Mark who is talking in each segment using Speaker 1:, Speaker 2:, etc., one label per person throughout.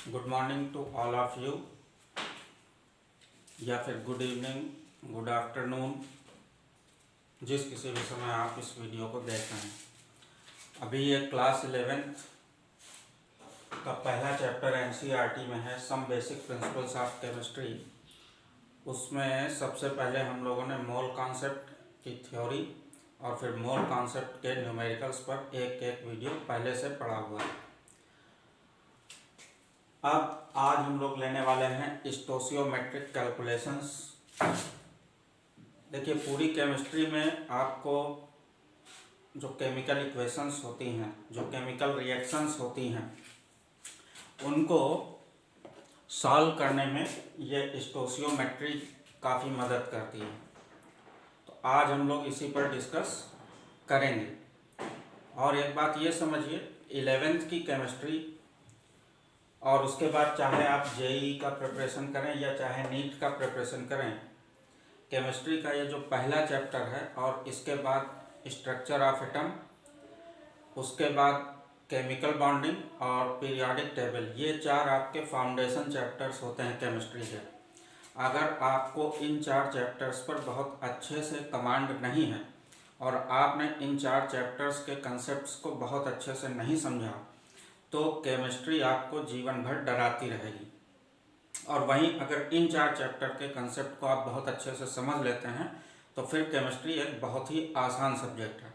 Speaker 1: Good morning to all of you, या फिर good evening, good afternoon, जिस किसी भी समय आप इस वीडियो को देख रहे हैं। अभी ये क्लास 11th का पहला चैप्टर एनसीईआरटी में है, some basic principles of chemistry. उसमें सबसे पहले हम लोगों ने मोल कॉन्सेप्ट की थ्योरी और फिर मोल कॉन्सेप्ट के न्यूमेरिकल्स पर एक एक वीडियो पहले से पढ़ा हुआ है। अब आज हम लोग लेने वाले हैं स्टोशियोमेट्रिक कैलकुलेशंस। देखिए, पूरी केमिस्ट्री में आपको जो केमिकल इक्वेशंस होती हैं, जो केमिकल रिएक्शंस होती हैं, उनको सॉल्व करने में ये स्टोशियोमेट्री काफ़ी मदद करती है। तो आज हम लोग इसी पर डिस्कस करेंगे। और एक बात ये समझिए, 11th की केमिस्ट्री और उसके बाद चाहे आप जेईई का प्रिपरेशन करें या चाहे नीट का प्रिपरेशन करें, केमिस्ट्री का ये जो पहला चैप्टर है और इसके बाद स्ट्रक्चर ऑफ एटम, उसके बाद केमिकल बॉन्डिंग और पीरियोडिक टेबल, ये चार आपके फाउंडेशन चैप्टर्स होते हैं केमिस्ट्री के। अगर आपको इन चार चैप्टर्स पर बहुत अच्छे से कमांड नहीं है और आपने इन चार चैप्टर्स के कंसेप्ट्स को बहुत अच्छे से नहीं समझा, तो केमिस्ट्री आपको जीवन भर डराती रहेगी। और वहीं अगर इन चार चैप्टर के कंसेप्ट को आप बहुत अच्छे से समझ लेते हैं तो फिर केमिस्ट्री एक बहुत ही आसान सब्जेक्ट है।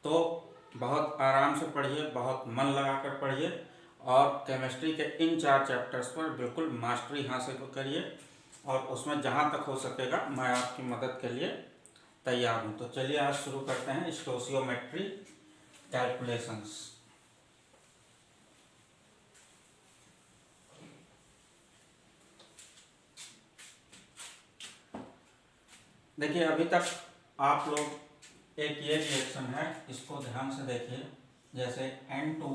Speaker 1: तो बहुत आराम से पढ़िए, बहुत मन लगाकर पढ़िए और केमिस्ट्री के इन चार चैप्टर्स पर बिल्कुल मास्टरी हासिल करिए। और उसमें जहाँ तक हो सकेगा मैं आपकी मदद के लिए तैयार हूँ। तो चलिए आज शुरू करते हैं स्टोशियोमेट्री कैलकुलेशंस। देखिए, अभी तक आप लोग एक ये रिएक्शन है, इसको ध्यान से देखिए। जैसे N2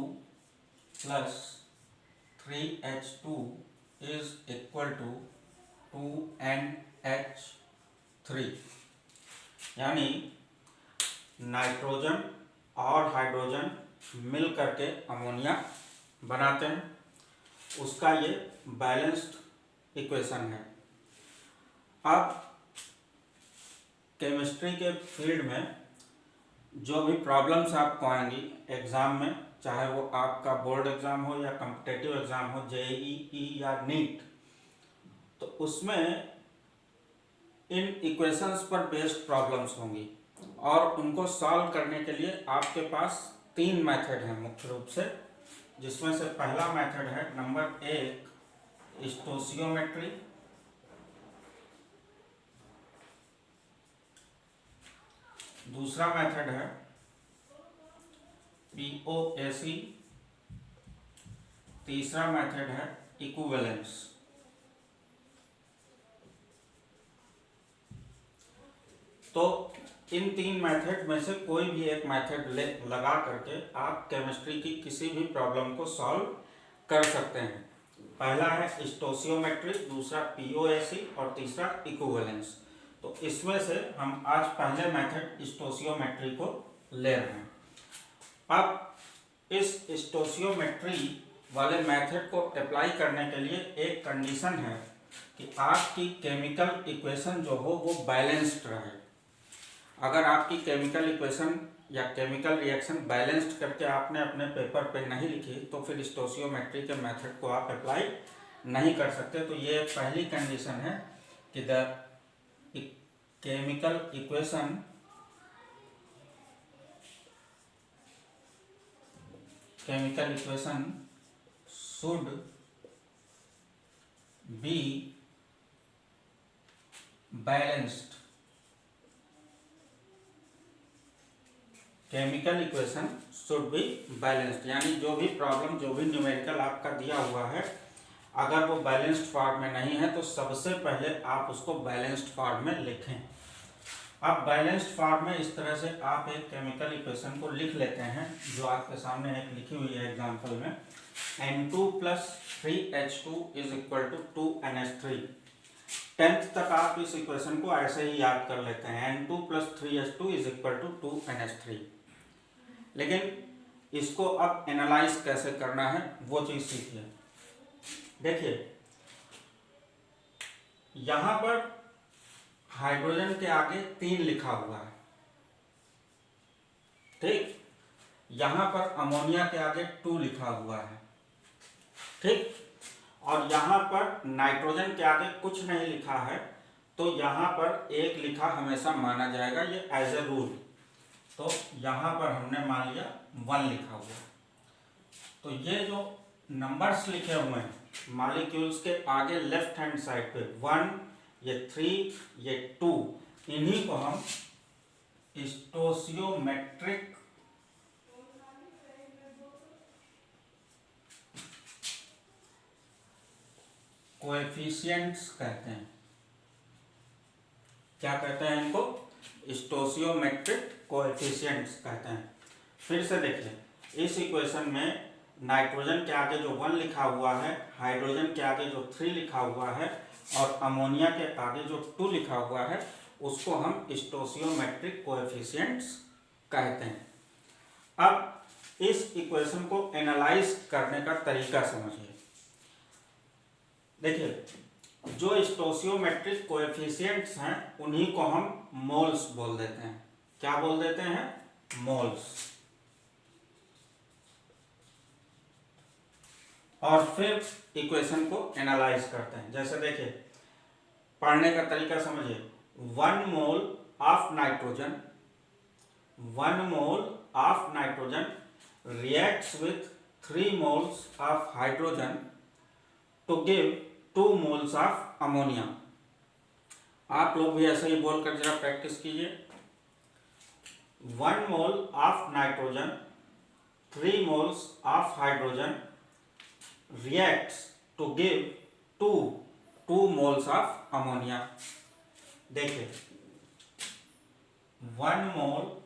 Speaker 1: plus 3H2 is equal to 2NH3, यानी नाइट्रोजन और हाइड्रोजन मिल करके अमोनिया बनाते हैं। उसका ये बैलेंस्ड इक्वेशन है। अब केमिस्ट्री के फील्ड में जो भी प्रॉब्लम्स आपको आएंगी एग्ज़ाम में, चाहे वो आपका बोर्ड एग्ज़ाम हो या कॉम्पिटिटिव एग्ज़ाम हो, जेईई या नीट, तो उसमें इन इक्वेशंस पर बेस्ड प्रॉब्लम्स होंगी और उनको सॉल्व करने के लिए आपके पास तीन मेथड हैं मुख्य रूप से, जिसमें से पहला मेथड है नंबर 1 स्टोशियोमेट्री, दूसरा मेथड है POAC, तीसरा मेथड है इक्विवेलेंस। तो इन तीन मेथड में से कोई भी एक मेथड लगा करके आप केमिस्ट्री की किसी भी प्रॉब्लम को सॉल्व कर सकते हैं। पहला है स्टोशियोमेट्री, दूसरा POAC और तीसरा इक्विवेलेंस। तो इसमें से हम आज पहले मेथड स्टोशियोमेट्री को ले रहे हैं। अब इस स्टोशियोमेट्री वाले मेथड को अप्लाई करने के लिए एक कंडीशन है कि आपकी केमिकल इक्वेशन जो हो वो बैलेंस्ड रहे। अगर आपकी केमिकल इक्वेशन या केमिकल रिएक्शन बैलेंस्ड करके आपने अपने पेपर पे नहीं लिखी तो फिर स्टोशियोमेट्री के मेथड को आप अप्लाई नहीं कर सकते। तो ये पहली कंडीशन है कि the chemical equation should be balanced। Chemical equation should be balanced, यानी जो भी प्रॉब्लम, जो भी न्यूमेरिकल आपका दिया हुआ है, अगर वो बैलेंस्ड फॉर्म में नहीं है तो सबसे पहले आप उसको बैलेंस्ड फॉर्म में लिखें। अब बैलेंस्ड फॉर्म में इस तरह से आप एक केमिकल इक्वेशन को लिख लेते हैं, जो आपके सामने एक लिखी हुई है एग्जाम्पल में, N2 plus 3H2 is equal to 2NH3। 10th तक आप इस इक्वेशन को ऐसे ही याद कर लेते हैं, N2 plus 3H2 is equal to 2NH3। लेकिन इसको अब एनालाइज कैसे करना है वो चीज़ सीखिए। देखिए यहां पर हाइड्रोजन के आगे 3 लिखा हुआ है, ठीक। यहां पर अमोनिया के आगे 2 लिखा हुआ है, ठीक। और यहां पर नाइट्रोजन के आगे कुछ नहीं लिखा है, तो यहां पर 1 लिखा हमेशा माना जाएगा, ये एज ए रूल। तो यहां पर हमने मान लिया 1 लिखा हुआ है। तो ये जो नंबर्स लिखे हुए हैं मॉलिक्यूल्स के आगे लेफ्ट हैंड साइड पे 1, ये 3, ये 2, इन्हीं को हम स्टोशियोमेट्रिक कोएफिशिएंट्स कहते हैं। क्या कहते हैं इनको? स्टोशियोमेट्रिक कोएफिशिएंट्स कहते हैं। फिर से देखिए इस इक्वेशन में नाइट्रोजन के आगे जो 1 लिखा हुआ है, हाइड्रोजन के आगे जो 3 लिखा हुआ है और अमोनिया के आगे जो 2 लिखा हुआ है, उसको हम स्टोशियोमेट्रिक कोएफिशिएंट्स कहते हैं। अब इस इक्वेशन को एनालाइज करने का तरीका समझिए। देखिए जो स्टोशियोमेट्रिक कोएफिशिएंट्स हैं उन्हीं को हम मोल्स बोल देते हैं। क्या बोल देते हैं? मोल्स। और फिर इक्वेशन को एनालाइज करते हैं। जैसे देखिए पढ़ने का तरीका समझिए। 1 mole of nitrogen, 1 mole of nitrogen reacts with 3 moles of hydrogen to give 2 moles of ammonia। आप लोग भी ऐसे ही बोलकर जरा प्रैक्टिस कीजिए। 1 mole of nitrogen, 3 moles of hydrogen reacts to give 2 moles of ammonia। देखिए 1 मोल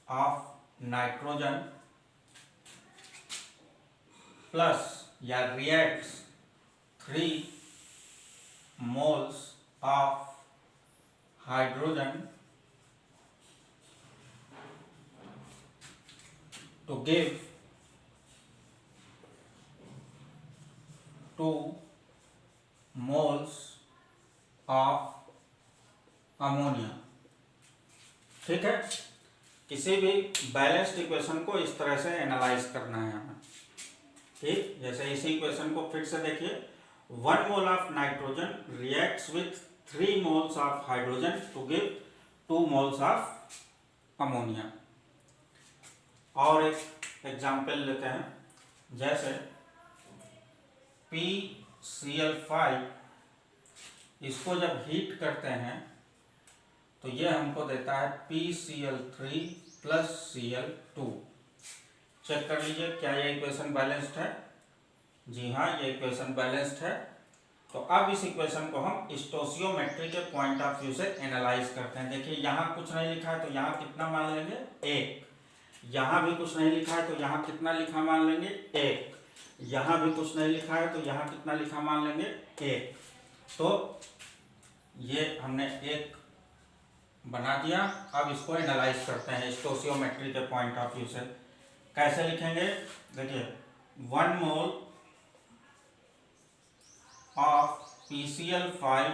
Speaker 1: ऑफ नाइट्रोजन प्लस या reacts 3 moles of hydrogen to give 2 moles of ammonia. ठीक है, किसी भी बैलेंस्ड इक्वेशन को इस तरह से एनालाइज करना है हमें। ठीक, जैसे इसी इक्वेशन को फिर से देखिए। 1 mole of nitrogen reacts with 3 moles of hydrogen to give 2 moles of ammonia. और एक एग्जाम्पल लेते हैं। जैसे PCl5, इसको जब हीट करते हैं तो ये हमको देता है PCl3 प्लस Cl2। चेक कर लीजिए क्या ये इक्वेशन बैलेंस्ड है? जी हाँ, ये इक्वेशन बैलेंस्ड है। तो अब इस इक्वेशन को हम स्टोशियोमेट्री के पॉइंट ऑफ व्यू से एनालाइज करते हैं। देखिए यहाँ कुछ नहीं लिखा है तो यहाँ कितना मान लेंगे? 1। यहाँ भी कुछ नहीं लिखा है तो यहाँ कितना लिखा मान लेंगे? 1। यहाँ भी कुछ नहीं लिखा है तो यहाँ कितना लिखा मान लेंगे? 1। तो ये हमने 1 बना दिया। अब इसको एनालाइज करते हैं स्टोशियोमेट्री के पॉइंट ऑफ व्यू से। कैसे लिखेंगे? देखिए 1 मोल ऑफ PCl5।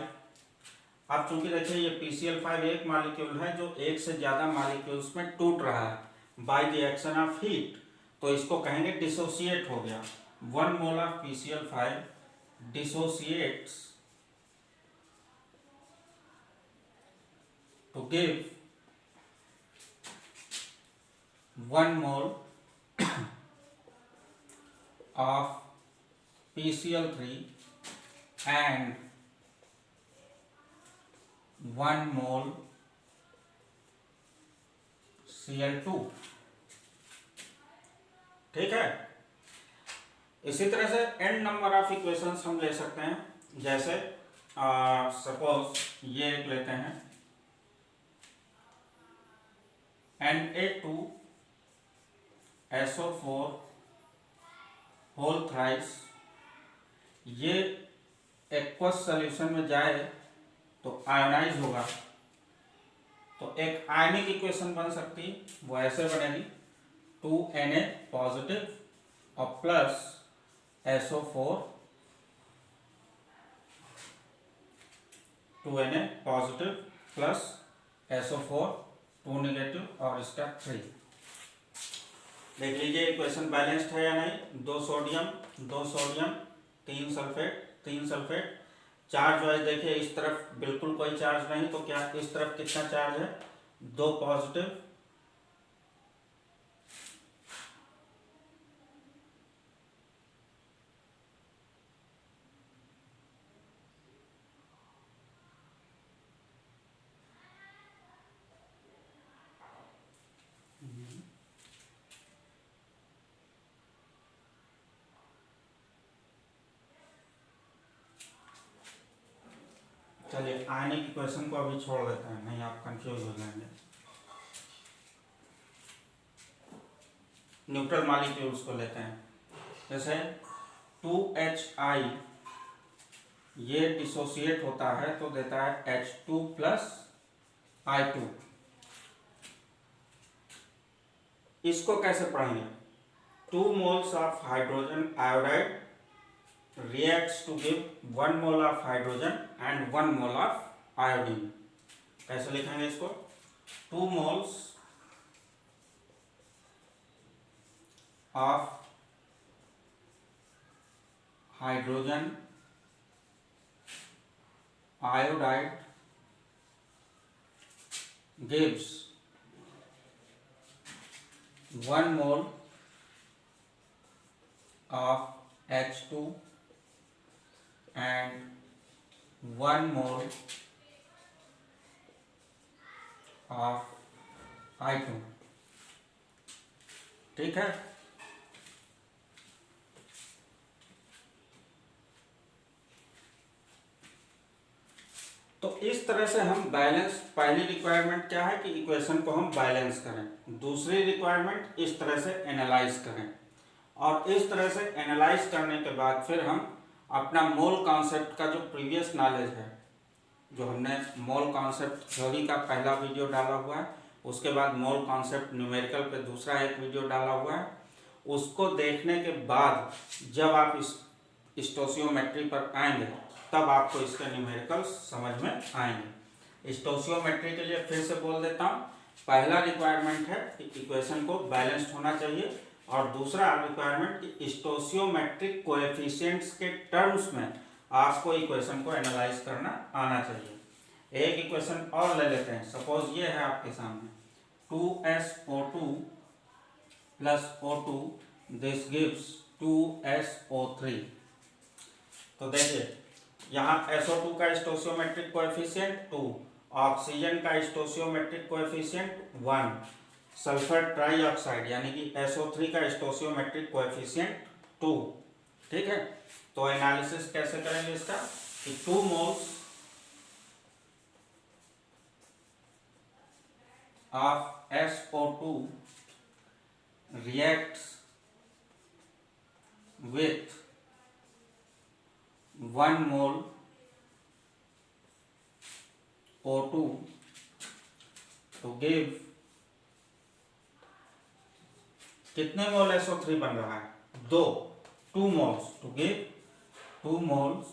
Speaker 1: अब चूंकि देखिए ये PCl5 एक मॉलिक्यूल है जो एक से ज्यादा मॉलिक्यूल्स में टूट रहा है by the action of heat, तो इसको कहेंगे डिसोसिएट हो गया। 1 mole of PCl5 dissociates to give 1 mole of PCl3 and 1 mole Cl2। ठीक है, इसी तरह से n नंबर ऑफ इक्वेशंस हम ले सकते हैं। जैसे सपोज ये एक लेते हैं Na2SO4 होल थ्राइस। ये एक्वस सॉल्यूशन में जाए तो आयोनाइज होगा, तो एक आयनिक इक्वेशन बन सकती है। वो ऐसे बनेगी 2Na पॉजिटिव और plus SO4 2Na positive plus SO4 2 negative और इसका 3। देख लीजिए इक्वेशन बैलेंस्ड है या नहीं। 2 sodium 3 sulphate 3 sulphate. Charge wise देखिए, इस तरफ बिल्कुल कोई चार्ज नहीं, तो क्या इस तरफ कितना चार्ज है? 2 पॉजिटिव चलिए आयनिक इक्वेशन को अभी छोड़ देते हैं, नहीं आप कंफ्यूज हो जाएंगे। न्यूट्रल मॉलिक्यूल्स को लेते हैं। जैसे 2HI ये डिसोसिएट होता है तो देता है H2 प्लस I2। इसको कैसे पढ़ेंगे? 2 moles of hydrogen iodide reacts to give 1 mole of hydrogen and 1 mole of iodine। कैसे लिखेंगे इसको? 2 moles of hydrogen iodide gives 1 mole of H2 and 1 mole of I2। ठीक है। तो इस तरह से हम बैलेंस, पहली रिक्वायरमेंट क्या है कि इक्वेशन को हम बैलेंस करें। दूसरी रिक्वायरमेंट इस तरह से एनालाइज करें, और इस तरह से एनालाइज करने के बाद फिर हम अपना मोल कॉन्सेप्ट का जो प्रीवियस नॉलेज है, जो हमने मोल कॉन्सेप्ट थ्योरी का पहला वीडियो डाला हुआ है, उसके बाद मोल कॉन्सेप्ट न्यूमेरिकल पे दूसरा एक वीडियो डाला हुआ है, उसको देखने के बाद जब आप इस स्टोशियोमेट्री पर आएंगे तब आपको इसके न्यूमेरिकल्स समझ में आएंगे। स्टोशियोमेट्री के लिए फिर से बोल देता हूँ, पहला रिक्वायरमेंट है कि इक्वेशन को बैलेंस्ड होना चाहिए, और दूसरा रिक्वायरमेंट कि स्टोशियोमेट्रिक कोएफिशिएंट्स के टर्म्स में आपको इक्वेशन को एनालाइज करना आना चाहिए। एक इक्वेशन और ले लेते हैं। सपोज ये है आपके सामने 2SO2 plus O2, this gives 2SO3। तो देखिए यहाँ SO2 का स्टोशियोमेट्रिक कोएफिशिएंट 2, ऑक्सीजन का स्टोशियोमेट्रिक कोएफिशिएंट 1, सल्फर ट्राईऑक्साइड यानी कि SO3 का स्टोशियोमेट्रिक कोएफिशिएंट 2। ठीक है। तो एनालिसिस कैसे करेंगे इसका कि 2 moles of SO2 reacts with 1 mole O2 to give कितने मोल SO3 बन रहा है? 2 moles to give 2 moles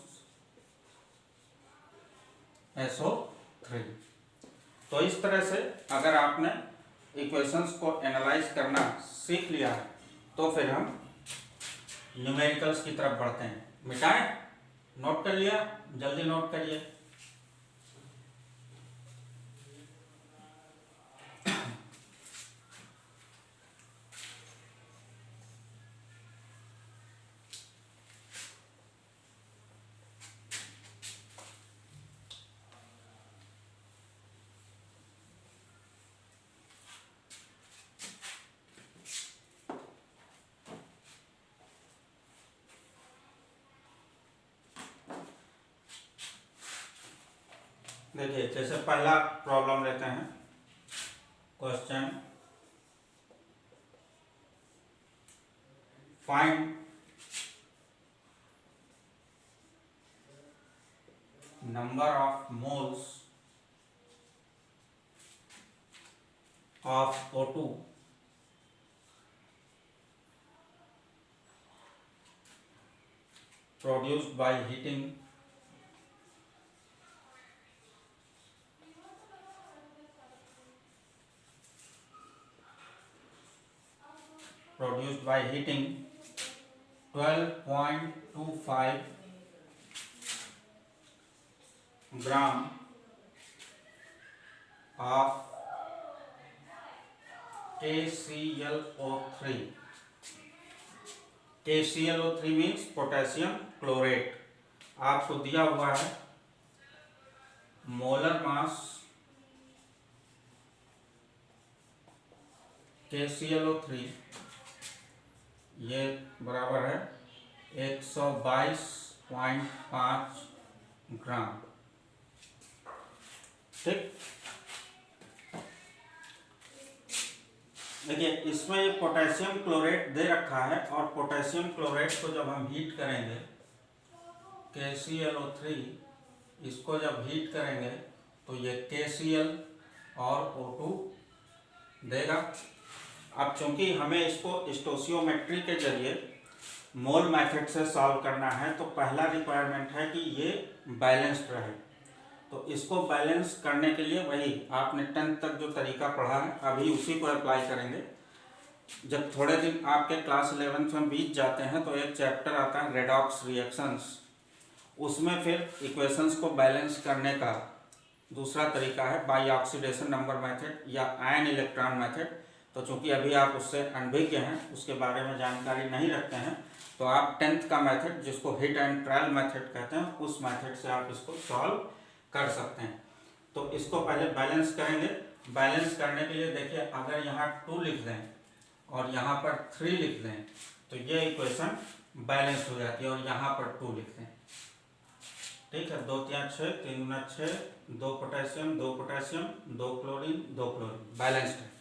Speaker 1: SO3। तो इस तरह से अगर आपने इक्वेशंस को एनालाइज करना सीख लिया है तो फिर हम न्यूमेरिकल्स की तरफ बढ़ते हैं। मिटाएं, नोट कर लिया? जल्दी नोट करिए। देखिए जैसे पहला प्रॉब्लम लेते हैं। Question find number of moles of O2 produced by heating produced by heating 12.25 gram of KClO3. KClO3 means potassium chlorate. आपको दिया हुआ है मोलर मास KClO3 ये बराबर है 122.5 ग्राम। ठीक, देखिए इसमें पोटेशियम क्लोरेट दे रखा है और पोटेशियम क्लोरेट को जब हम हीट करेंगे KClO3 इसको जब हीट करेंगे तो ये KCl और O2 देगा। अब चूंकि हमें इसको स्टोशियोमेट्री के जरिए मोल मेथड से सॉल्व करना है तो पहला रिक्वायरमेंट है कि ये बैलेंस्ड रहे। तो इसको बैलेंस करने के लिए वही आपने 10th तक जो तरीका पढ़ा है अभी उसी को अप्लाई करेंगे। जब थोड़े दिन आपके क्लास 11th में बीत जाते हैं तो एक चैप्टर आता है रेडॉक्स रिएक्शंस, उसमें फिर इक्वेशंस को बैलेंस करने का दूसरा तरीका है बाई ऑक्सीडेशन नंबर मेथड या आयन इलेक्ट्रॉन मेथड। तो चूंकि अभी आप उससे अनभिज्ञ हैं, उसके बारे में जानकारी नहीं रखते हैं, तो आप 10th का मेथड जिसको हिट एंड ट्रायल मेथड कहते हैं उस मेथड से आप इसको सॉल्व कर सकते हैं। तो इसको पहले बैलेंस करेंगे। बैलेंस करने के लिए देखिए अगर यहाँ 2 लिख दें और यहाँ पर 3 लिख दें तो ये इक्वेशन बैलेंस हो जाती है, और यहाँ पर 2 लिख दें। ठीक है, 2 3 6 3 गुना 6, 2 potassium 2 potassium 2 chlorine 2 chlorine, balanced है।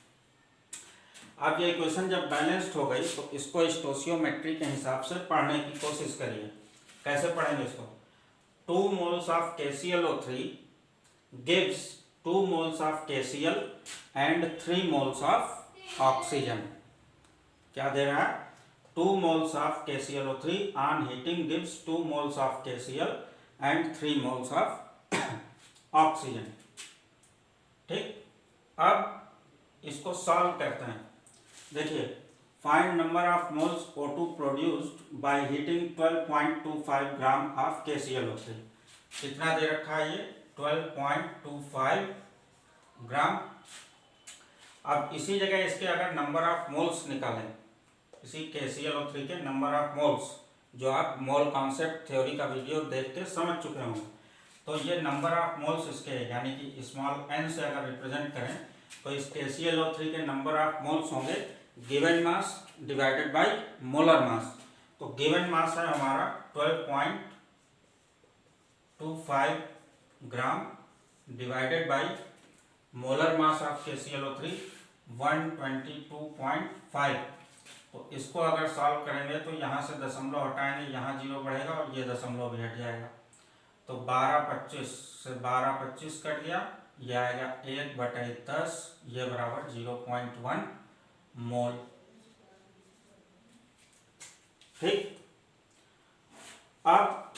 Speaker 1: अब ये इक्वेशन जब बैलेंस्ड हो गई तो इसको स्टोशियोमेट्री के हिसाब से पढ़ने की कोशिश करिए। कैसे पढ़ेंगे इसको? 2 moles of KClO3 gives 2 moles of KCl and 3 moles of oxygen। क्या दे रहा है? 2 moles of KClO3 on heating gives 2 moles of KCl and 3 moles of oxygen। ठीक, अब इसको सॉल्व करते हैं। देखिए find number of moles O2 produced by heating 12.25 gram of KClO3। कितना दे रखा है ये? 12.25 ग्राम। अब इसी जगह इसके अगर नंबर ऑफ मोल्स निकालें, इसी KClO3 के नंबर ऑफ मोल्स, जो आप मोल कॉन्सेप्ट थ्योरी का वीडियो देख के समझ चुके होंगे, तो ये नंबर ऑफ मोल्स इसके यानी कि स्मॉल n से अगर रिप्रेजेंट करें तो इस KClO3 के नंबर ऑफ मोल्स होंगे given mass divided by molar mass. तो गिवन मास है हमारा 12.25 gram divided by molar mass of KClO3 122.5। तो इसको अगर सॉल्व करेंगे तो यहाँ से दशमलव हटाएंगे, यहाँ 0 बढ़ेगा और ये दशमलव भी हट जाएगा। तो 12 से 12 कट गया, यह आएगा 1/10, ये बराबर 0.1 मोल। ठीक, अब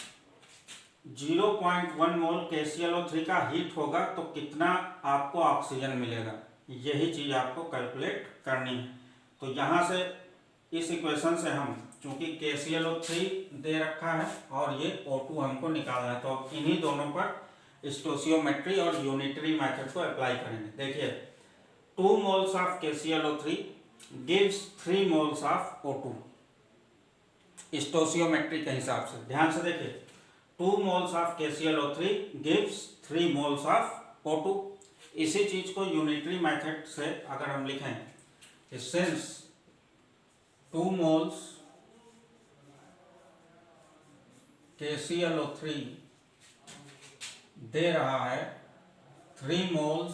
Speaker 1: 0.1 मोल KClO3 का हीट होगा तो कितना आपको ऑक्सीजन मिलेगा, यही चीज आपको कैलकुलेट करनी है। तो यहां से इस इक्वेशन से हम, चूंकि KClO3 दे रखा है और ये O2 हमको निकालना है, तो इन्हीं दोनों पर स्टोशियोमेट्री और यूनिटरी मेथड को अप्लाई करेंगे। देखिए 2 moles of KClO3 gives 3 moles of O2 stoichiometry के हिसाब से। ध्यान से देखिए 2 moles of KClO3 gives 3 moles of O2। इसी चीज को यूनिटरी मेथड से अगर हम लिखें, सिंस 2 moles KClO3 दे रहा है 3 moles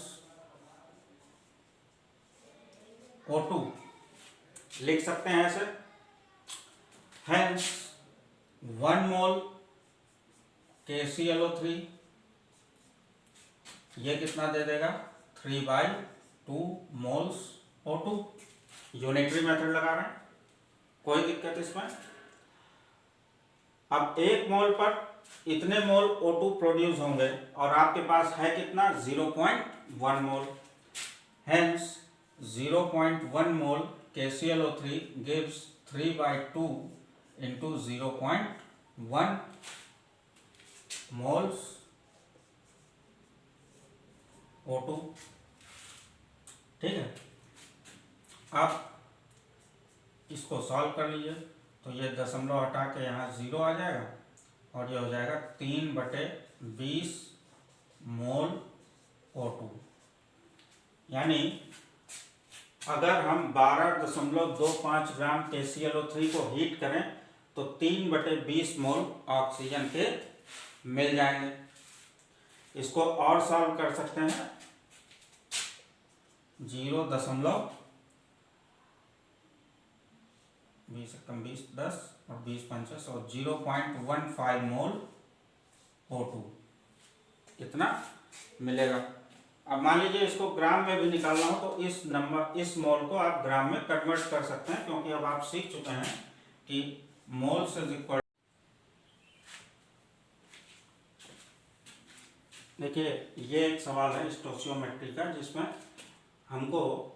Speaker 1: O2, लिख सकते हैं ऐसे। Hence 1 mole KClO3 ये कितना दे देगा? 3/2 moles O2। यूनिटरी मेथड लगा रहे हैं, कोई दिक्कत इसमें? अब 1 मोल पर इतने मोल O2 प्रोड्यूस होंगे और आपके पास है कितना 0.1 मोल, हेंस 0.1 मोल KClO3 gives 3/2 into 0.1 moles O2। ठीक है, अब इसको सॉल्व कर लीजिए तो ये दशमलव हटा के यहाँ 0 आ जाएगा और ये हो जाएगा 3/20 मोल O2। यानी अगर हम 12.25 ग्राम KClO3 को हीट करें तो 3/20 मोल ऑक्सीजन के मिल जाएंगे। इसको और सॉल्व कर सकते हैं, 0.20 10 और 20 पंचस और 0.15 मोल O2 इतना मिलेगा। अब मान लीजिए इसको ग्राम में भी निकालना हो तो इस मोल को आप ग्राम में कन्वर्ट कर सकते हैं, क्योंकि अब आप सीख चुके हैं कि मोल्स इज इक्वल। देखिए ये एक सवाल है स्टोचियोमेट्री का, जिसमें हमको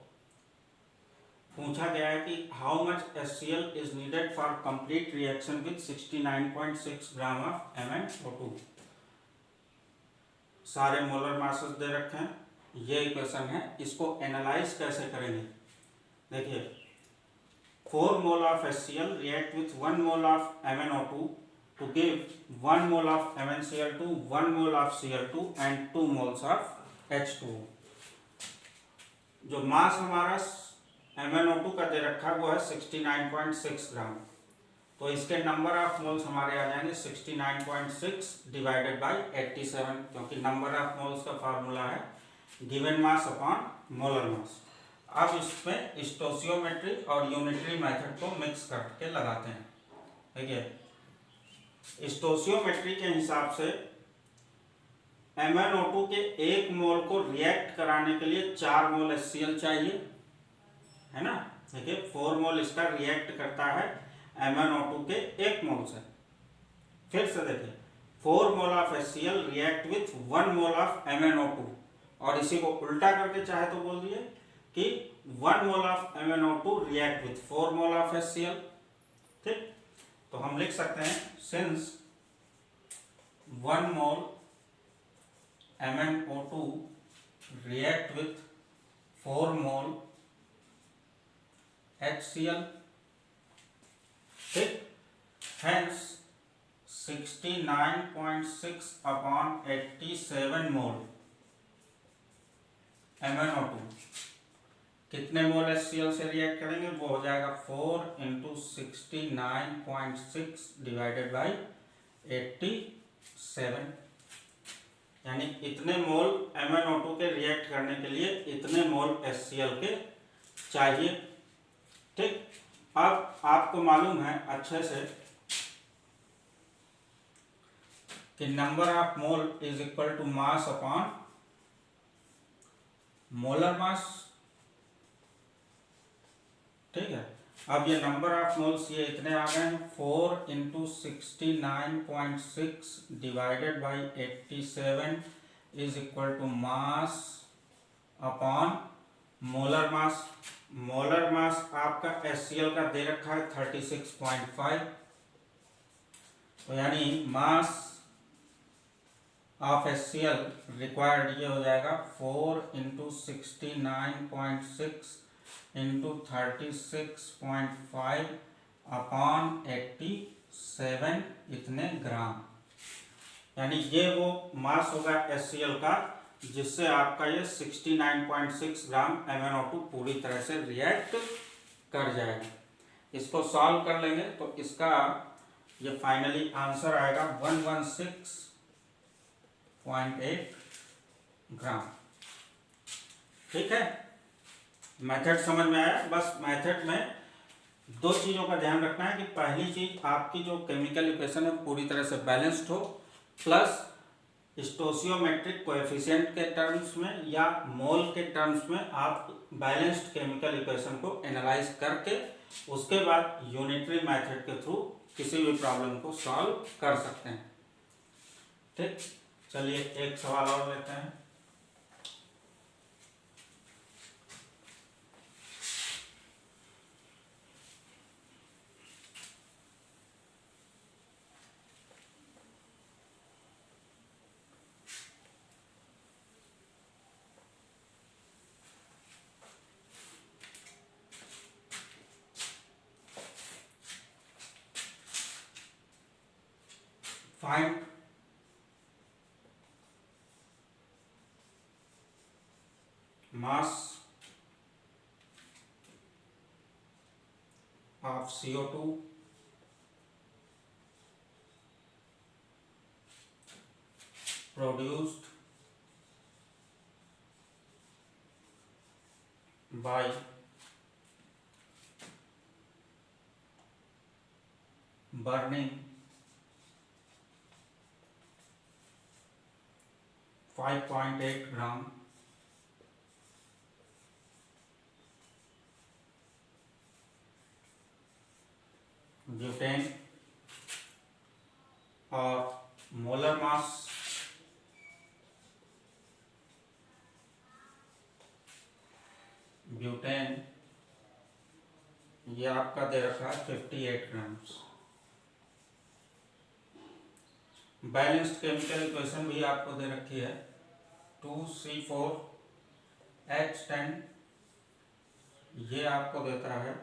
Speaker 1: पूछा गया है कि how much HCl is needed for complete reaction with 69.6 gram of MnO2। सारे मोलर मासेस दे रखे हैं, ये इक्वेशन है। इसको एनालाइज कैसे करेंगे, देखिए 4 mole of HCl react with 1 mole of MnO2 to give 1 mole of MnCl2, 1 mole of Cl2 and 2 moles of H2O। जो मास हमारा MnO2 का दे रखा है वो है 69.6 ग्राम, तो इसके नंबर ऑफ मोल्स हमारे आ जाएंगे 69.6 डिवाइडेड बाई 87, क्योंकि नंबर ऑफ मोल्स का फार्मूला है गिवन मास अपॉन मोलर मास। अब इसमें स्टोचियोमेट्री और यूनिटरी मेथड को मिक्स करके लगाते हैं। देखिए स्टोचियोमेट्री के हिसाब से MnO2 के 1 मोल को रिएक्ट कराने के लिए 4 मोल HCl चाहिए, है ना। देखिए 4 मोल इसका रिएक्ट करता है MnO2 के 1 मोल से। फिर से देखिए 4 mole of HCl react with 1 mole of MnO2, और इसी को उल्टा करके चाहे तो बोल दिए कि 1 mole of MnO2 react with 4 mole of HCl। ठीक, तो हम लिख सकते हैं since 1 mole MnO2 react with 4 mole HCl, ठीक, हेंस 69.6 अपॉन 87 मोल MnO2 कितने मोल HCl से रिएक्ट करेंगे, वो हो जाएगा 4 इंटू 69.6 डिवाइडेड बाई 87, यानी इतने मोल MnO2 के रिएक्ट करने के लिए इतने मोल HCl के चाहिए। ठीक, अब आपको मालूम है अच्छे से कि number of mole is equal to mass upon molar mass. ठीक है, अब ये नंबर ऑफ मोल्स ये इतने आ गए हैं, 4 into 69.6 divided by 87 is equal to mass upon molar mass. Molar mass आपका HCl का दे रखा है 36.5, तो यानी मास ऑफ HCl रिक्वायर्ड ये हो जाएगा 4 इंटू 69.6 इंटू 36.5 अपॉन 87 इतने ग्राम, यानी ये वो मास होगा HCl का जिससे आपका ये 69.6 ग्राम MnO2 पूरी तरह से रिएक्ट कर जाएगा। इसको सॉल्व कर लेंगे तो इसका ये फाइनली आंसर आएगा 116.8 ग्राम। ठीक है, मेथड समझ में आया। बस मेथड में 2 चीज़ों का ध्यान रखना है कि पहली चीज़ आपकी जो केमिकल इक्वेशन है पूरी तरह से बैलेंस्ड हो, प्लस स्टोचियोमेट्रिक कोएफिशिएंट के टर्म्स में या मोल के टर्म्स में आप बैलेंस्ड केमिकल इक्वेशन को एनालाइज करके उसके बाद यूनिटरी मेथड के थ्रू किसी भी प्रॉब्लम को सॉल्व कर सकते हैं। ठीक, चलिए एक सवाल और लेते हैं। Find mass of CO2 produced by burning 5.8 gram butane और मोलर मास ब्यूटेन ये आपका दे रखा है 58 ग्राम्स। बैलेंस्ड केमिकल इक्वेशन भी आपको दे रखी है 2C4H10 ये आपको देता है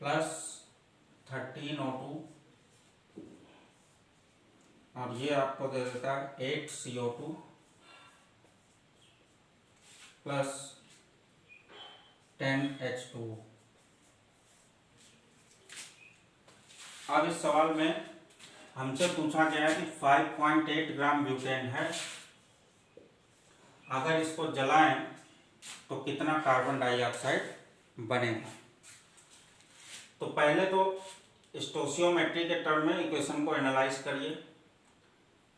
Speaker 1: प्लस 13O2 और ये आपको दे देता है 8CO2 प्लस 10H2। अब इस सवाल में हमसे पूछा गया है कि 5.8 ग्राम ब्यूटेन है, अगर इसको जलाएं तो कितना कार्बन डाइऑक्साइड बनेगा। तो पहले तो स्टोशियोमेट्री के टर्म में इक्वेशन को एनालाइज करिए।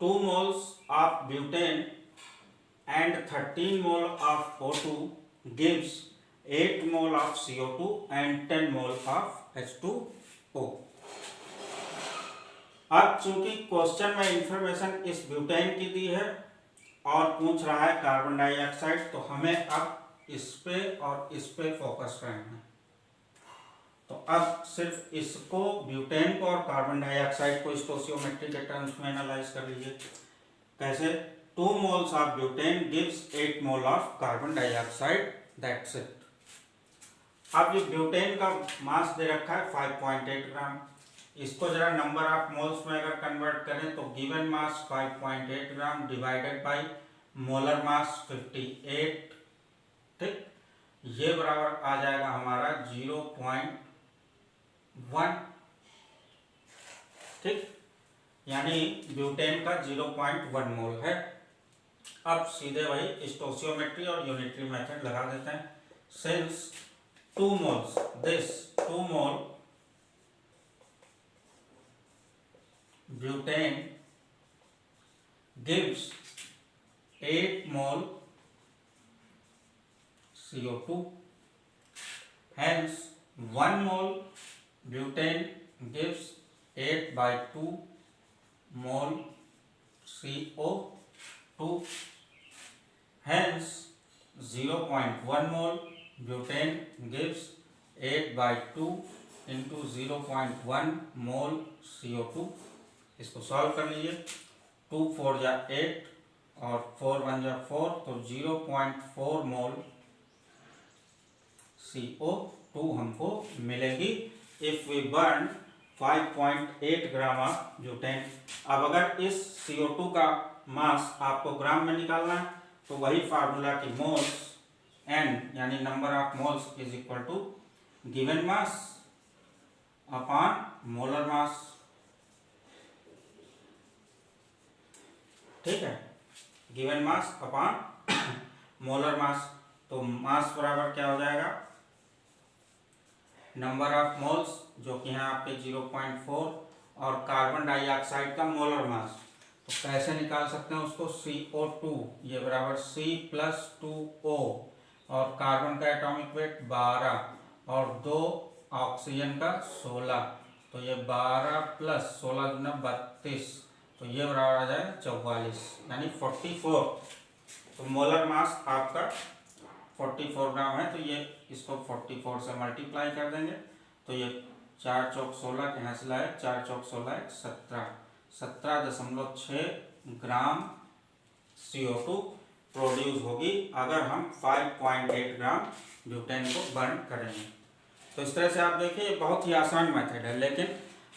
Speaker 1: 2 moles of butane and 13 mole of O2 gives 8 mole of CO2 and 10 mole of H2O। अब चूंकि क्वेश्चन में इंफॉर्मेशन इस ब्यूटेन की दी है और पूछ रहा है कार्बन डाइऑक्साइड, तो हमें अब इस पे और इस पे फोकस करना है। तो अब सिर्फ इसको ब्यूटेन को और कार्बन डाइऑक्साइड को स्टोशियोमेट्री के टर्म्स में एनालाइज कर लीजिए। कैसे? 2 moles of butane gives 8 mole of carbon dioxide, that's it। अब ये ब्यूटेन का मास दे रखा है 5.8 ग्राम, इसको जरा नंबर ऑफ मोल्स में अगर कन्वर्ट करें तो given mass 5.8 gram divided by molar mass 58, ठीक, ये बराबर आ जाएगा हमारा 0.1, ठीक, यानी ब्यूटेन का 0.1 मोल है। अब सीधे वही स्टोशियोमेट्री और यूनिटरी मेथड लगा देते हैं। Since 2 moles, this 2 mole butane gives 8 mole CO2, hence 1 mole butane gives 8/2 mole CO2, hence 0.1 mole butane gives 8/2 into 0.1 mole CO2। इसको सॉल्व कर लीजिए। 2 4 जा 8 और 4 1 जा 4, तो 0.4 मोल CO2 हमको मिलेगी if we burn 5.8 gram of butane. अब अगर इस CO2 का मास आपको ग्राम में निकालना है तो वही फार्मूला की मोल्स n यानी number of moles is equal to given mass upon molar mass, ठीक है, given mass upon molar mass. तो मास बराबर क्या हो जाएगा, नंबर ऑफ मोल्स जो कि है आपके 0.4 और कार्बन डाइऑक्साइड का मोलर मास। तो कैसे निकाल सकते हैं उसको, CO2 ये बराबर C+2O और कार्बन का एटॉमिक वेट 12 और 2 ऑक्सीजन का 16, तो ये 12 प्लस 16 दूना 32, तो ये बराबर आ जाएगा 44 यानी 44। तो मोलर मास आपका 44 ग्राम है, तो ये इसको 44 से मल्टीप्लाई कर देंगे, तो ये 4 चौक 16 के यहाँ से लाए, 4 चौक 16 17.6 ग्राम CO2 प्रोड्यूस होगी अगर हम 5.8 ग्राम ब्यूटेन को बर्न करेंगे। तो इस तरह से आप देखिए ये बहुत ही आसान मेथड है, लेकिन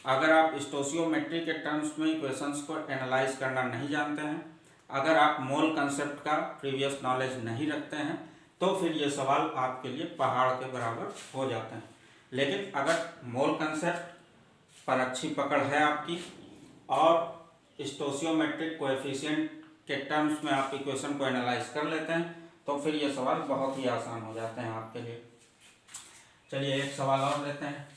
Speaker 1: अगर आप स्टोशियोमेट्री के टर्म्स में इक्वेशंस को एनालाइज करना नहीं जानते हैं, अगर आप मोल कंसेप्ट का प्रीवियस नॉलेज नहीं रखते हैं, तो फिर ये सवाल आपके लिए पहाड़ के बराबर हो जाते हैं। लेकिन अगर मोल कंसेप्ट पर अच्छी पकड़ है आपकी और स्टोशियोमेट्रिक कोएफिशिएंट के टर्म्स में आप इक्वेशन को एनालाइज कर लेते हैं, तो फिर ये सवाल बहुत ही आसान हो जाते हैं आपके लिए। चलिए एक सवाल और लेते हैं।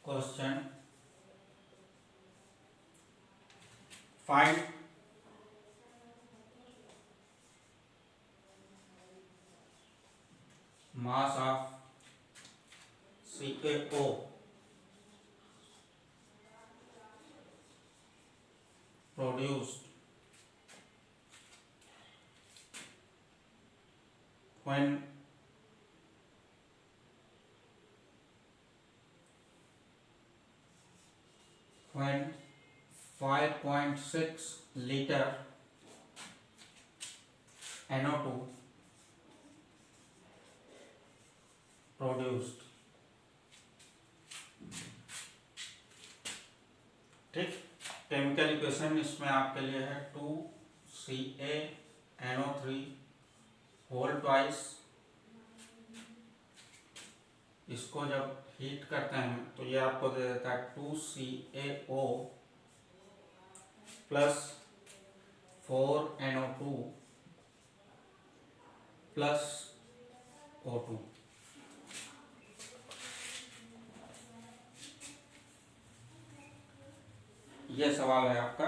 Speaker 1: Question find mass of CaO produced when 5.6 liter NO2 produced. ठीक, केमिकल इक्वेशन इसमें आपके लिए है 2CaNO3 होल ट्वाइस। इसको जब हीट करते हैं तो ये आपको दे देता है 2CaO plus 4NO2 plus O2। ये सवाल है आपका,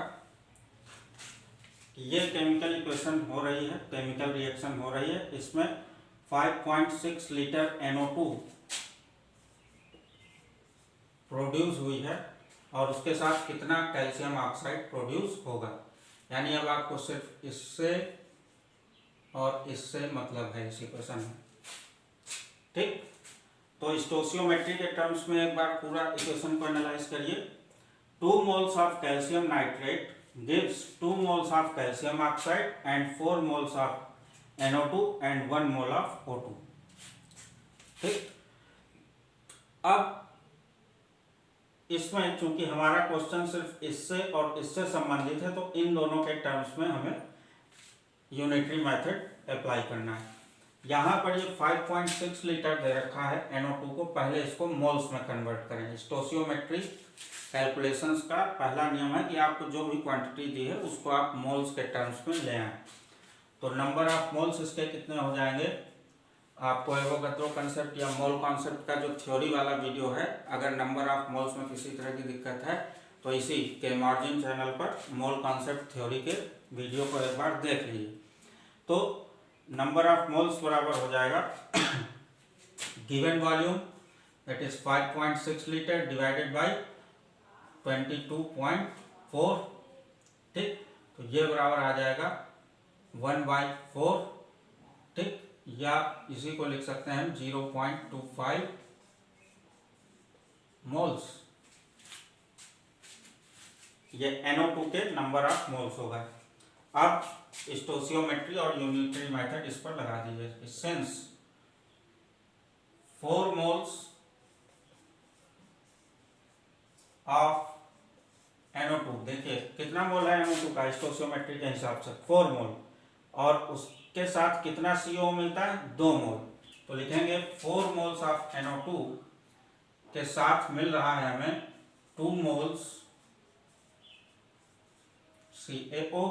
Speaker 1: ये केमिकल इक्वेशन हो रही है, केमिकल रिएक्शन हो रही है, इसमें 5.6 लीटर NO2 प्रोड्यूस हुई है और उसके साथ कितना कैल्शियम ऑक्साइड प्रोड्यूस होगा। यानी अब आपको सिर्फ इससे और इससे मतलब है इस इक्वेशन में। ठीक, तो स्टोशियोमेट्री के टर्म्स में एक बार पूरा इक्वेशन को एनालाइज करिए। 2 moles of calcium nitrate gives 2 moles of calcium oxide and 4 moles of NO2 and 1 mole of O2। ठीक, अब इसमें चूंकि हमारा क्वेश्चन सिर्फ इससे और इससे संबंधित है, तो इन दोनों के टर्म्स में हमें यूनिटरी मेथड अप्लाई करना है। यहाँ पर ये 5.6 लीटर दे रखा है NO2 को, पहले इसको मोल्स में कन्वर्ट करें। स्टोशियोमेट्री कैलकुलेशंस का पहला नियम है कि आपको जो भी क्वांटिटी दी है उसको आप मोल्स के टर्म्स में ले आएं। तो नंबर ऑफ मोल्स इसके कितने हो जाएंगे, आपको एवोगैड्रो कंसेप्ट या मोल कॉन्सेप्ट का जो थ्योरी वाला वीडियो है, अगर नंबर ऑफ मोल्स में किसी तरह की दिक्कत है तो इसी के मार्जिन चैनल पर मोल कॉन्सेप्ट थ्योरी के वीडियो को एक बार देख लीजिए। तो नंबर ऑफ मोल्स बराबर हो जाएगा given volume that is 5.6 litre divided by 22.4। ठीक, तो ये बराबर आ जाएगा 1/4। ठीक, या इसी को लिख सकते हैं 0.25 मोल्स। ये NO2 के नंबर ऑफ मोल्स होगा। अब स्टोशियोमेट्री और यूनिटरी मेथड इस पर लगा दीजिए। सिंस 4 मोल्स ऑफ NO2, देखिए कितना मोल है NO2 का स्टोशियोमेट्री के हिसाब से 4 मोल, और उसके साथ कितना CO मिलता है 2 मोल, तो लिखेंगे 4 मोल्स ऑफ NO2 के साथ मिल रहा है हमें 2 मोल्स CaO।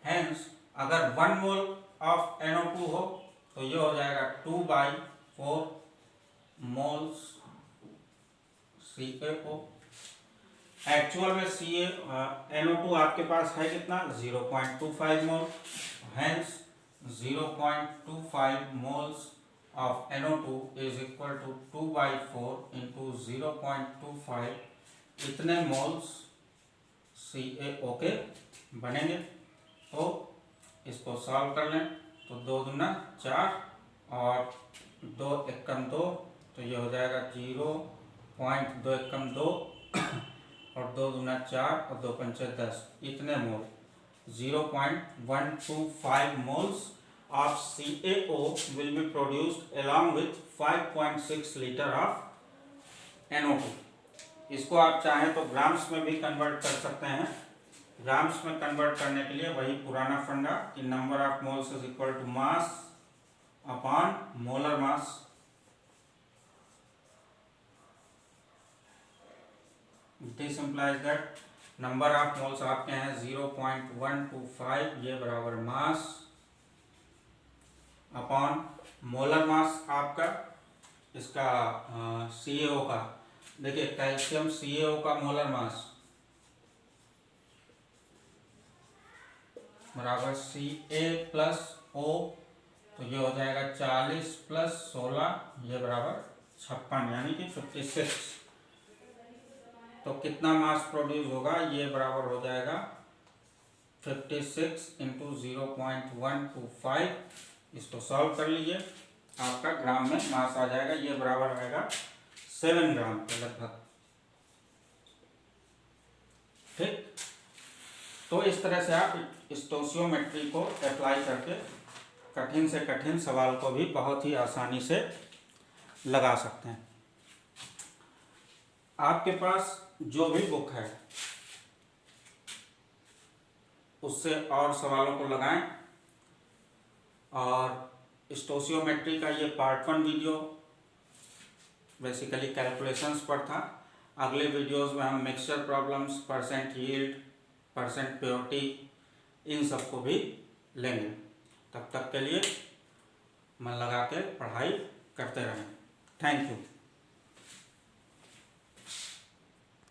Speaker 1: हेंस अगर 1 मोल ऑफ NO2 हो तो ये हो जाएगा 2/4 मोल्स CaO। एक्चुअल में NO2 आपके पास है कितना, 0.25 mole. Hence 0.25 moles of NO2 is equal to 2/4 into 0.25, इतने मोल्स CaO के बनेंगे। तो इसको सॉल्व कर लें तो 2 दूना 4 और 2 एकम 2, तो ये हो जाएगा 0.2 एकम 2 और 2 दूना 4 और 2 पंचे 10, इतने मोल 0.125 moles of CaO will be produced along with 5.6 liter of NO2। इसको आप चाहें तो ग्राम्स में भी कन्वर्ट कर सकते हैं। ग्राम्स में कन्वर्ट करने के लिए वही पुराना फंडा कि number of moles is equal to mass upon molar mass. This implies that number of moles आपके हैं 0.125, ये बराबर मास अपॉन मोलर मास आपका इसका CaO का। देखिए कैल्शियम CaO का मोलर मास बराबर Ca+O, तो ये हो जाएगा 40 + 16, ये बराबर 56 यानी कि 56। तो कितना मास प्रोड्यूस होगा, ये बराबर हो जाएगा 56 इंटू 0.125। इसको सॉल्व कर लीजिए, आपका ग्राम में मास आ जाएगा, ये बराबर आएगा 7 ग्राम के लगभग। ठीक, तो इस तरह से आप स्टोशियोमेट्री को अप्लाई करके कठिन से कठिन सवाल को भी बहुत ही आसानी से लगा सकते हैं। आपके पास जो भी बुक है उससे और सवालों को लगाएं। और स्टोशियोमेट्री का ये पार्ट 1 वीडियो बेसिकली कैलकुलेशंस पर था। अगले वीडियोस में हम mixture problems, percent yield, percent purity, इन सब को भी लेंगे। तब तक के लिए मन लगा के पढ़ाई करते रहें। Thank you.